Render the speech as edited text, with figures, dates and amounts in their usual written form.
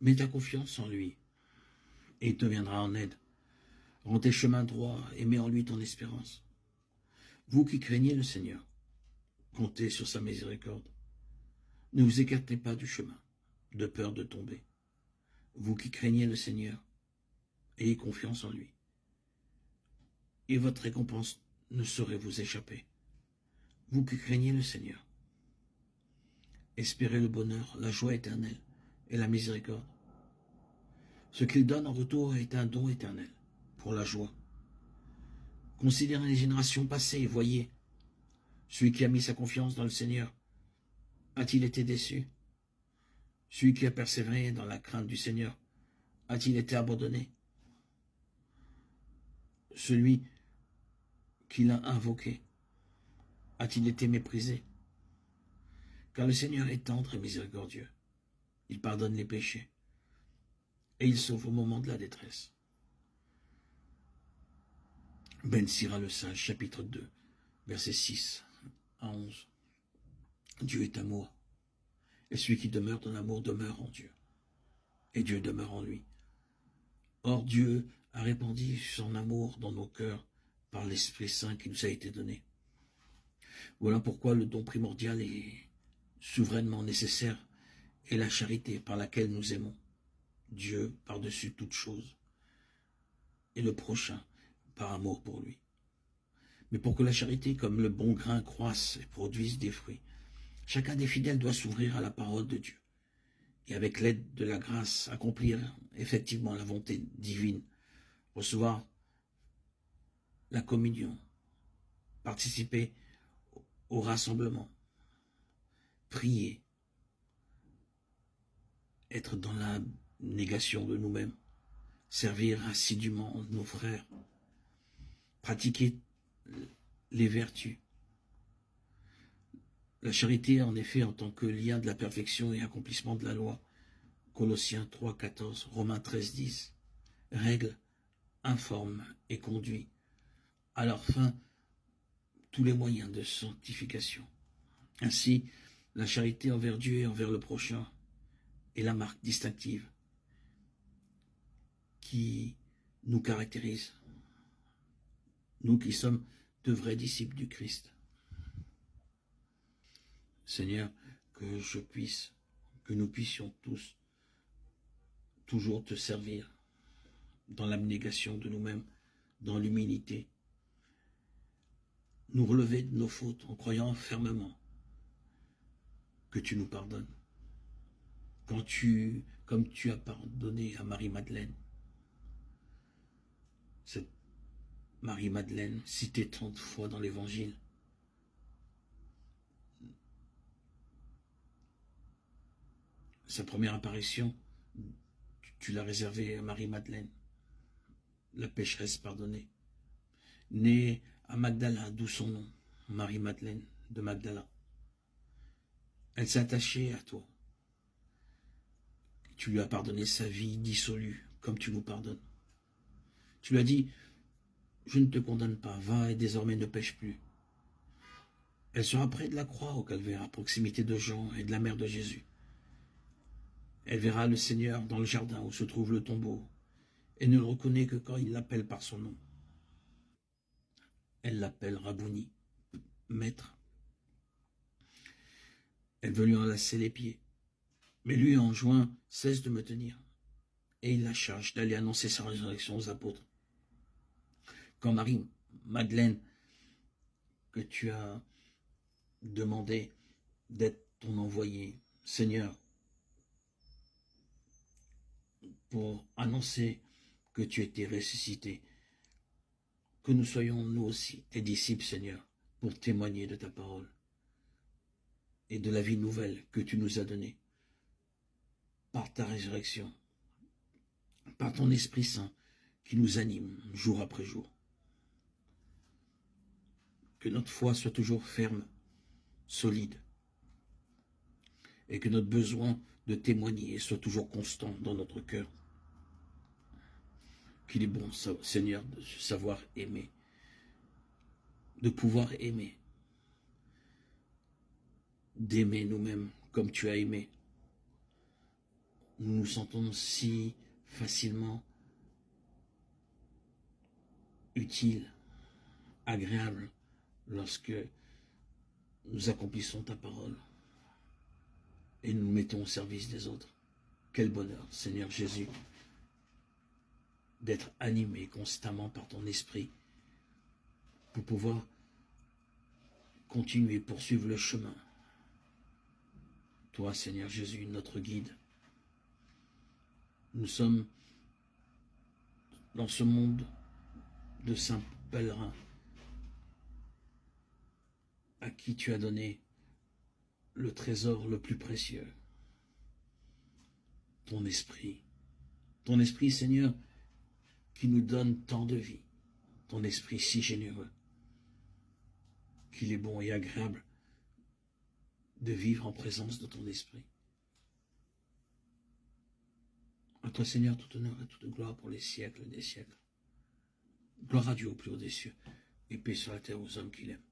Mets ta confiance en lui et il te viendra en aide. Rends tes chemins droits et mets en lui ton espérance. Vous qui craignez le Seigneur, comptez sur sa miséricorde. Ne vous écartez pas du chemin, de peur de tomber. Vous qui craignez le Seigneur, ayez confiance en lui. Et votre récompense ne saurait vous échapper. Vous qui craignez le Seigneur, espérez le bonheur, la joie éternelle et la miséricorde. Ce qu'il donne en retour est un don éternel pour la joie. Considérez les générations passées et voyez, celui qui a mis sa confiance dans le Seigneur, a-t-il été déçu? Celui qui a persévéré dans la crainte du Seigneur, a-t-il été abandonné? Celui qui l'a invoqué, a-t-il été méprisé? Car le Seigneur est tendre et miséricordieux. Il pardonne les péchés et il sauve au moment de la détresse. Ben Sira le Sage, chapitre 2, versets 6 à 11. Dieu est amour, et celui qui demeure dans l'amour demeure en Dieu, et Dieu demeure en lui. Or Dieu a répandu son amour dans nos cœurs par l'Esprit Saint qui nous a été donné. Voilà pourquoi le don primordial et souverainement nécessaire est la charité par laquelle nous aimons Dieu par-dessus toute chose et le prochain par amour pour lui. Mais pour que la charité, comme le bon grain, croisse et produise des fruits, chacun des fidèles doit s'ouvrir à la parole de Dieu et avec l'aide de la grâce accomplir effectivement la volonté divine, recevoir la communion, participer au rassemblement, prier, être dans la négation de nous-mêmes, servir assidûment nos frères, pratiquer les vertus. La charité, en effet, en tant que lien de la perfection et accomplissement de la loi, Colossiens 3, 14, Romains 13, 10, règle, informe et conduit à leur fin tous les moyens de sanctification. Ainsi, la charité envers Dieu et envers le prochain est la marque distinctive qui nous caractérise, nous qui sommes de vrais disciples du Christ. Seigneur, que nous puissions tous toujours te servir dans l'abnégation de nous-mêmes, dans l'humilité, nous relever de nos fautes en croyant fermement que tu nous pardonnes. Comme tu as pardonné à Marie-Madeleine, cette Marie-Madeleine citée 30 fois dans l'Évangile, sa première apparition, tu l'as réservée à Marie-Madeleine, la pécheresse pardonnée, née à Magdala, d'où son nom, Marie-Madeleine de Magdala. Elle s'est attachée à toi. Tu lui as pardonné sa vie dissolue, comme tu nous pardonnes. Tu lui as dit, je ne te condamne pas, va et désormais ne pêche plus. Elle sera près de la croix au calvaire, à proximité de Jean et de la mère de Jésus. Elle verra le Seigneur dans le jardin où se trouve le tombeau, et ne le reconnaît que quand il l'appelle par son nom. Elle l'appelle Rabouni, maître. Elle veut lui enlacer les pieds, mais lui enjoint, cesse de me tenir, et il la charge d'aller annoncer sa résurrection aux apôtres. Quand Marie-Madeleine, que tu as demandé d'être ton envoyé, Seigneur, pour annoncer que tu étais ressuscité, que nous soyons nous aussi tes disciples, Seigneur, pour témoigner de ta parole et de la vie nouvelle que tu nous as donnée par ta résurrection, par ton Esprit Saint qui nous anime jour après jour. Que notre foi soit toujours ferme, solide, et que notre besoin de témoigner soit toujours constant dans notre cœur. Qu'il est bon, Seigneur, de savoir aimer, de pouvoir aimer, d'aimer nous-mêmes comme tu as aimé. nous nous sentons si facilement utiles, agréables, lorsque nous accomplissons ta parole et nous nous mettons au service des autres. Quel bonheur, Seigneur Jésus, d'être animé constamment par ton esprit pour pouvoir continuer, poursuivre le chemin. Toi, Seigneur Jésus, notre guide. Nous sommes dans ce monde de simples pèlerins à qui tu as donné le trésor le plus précieux, ton esprit. Ton esprit, Seigneur, qui nous donne tant de vie, ton esprit si généreux, qu'il est bon et agréable de vivre en présence de ton esprit. À toi, Seigneur, tout honneur et toute gloire pour les siècles des siècles. Gloire à Dieu au plus haut des cieux, et paix sur la terre aux hommes qu'il aime.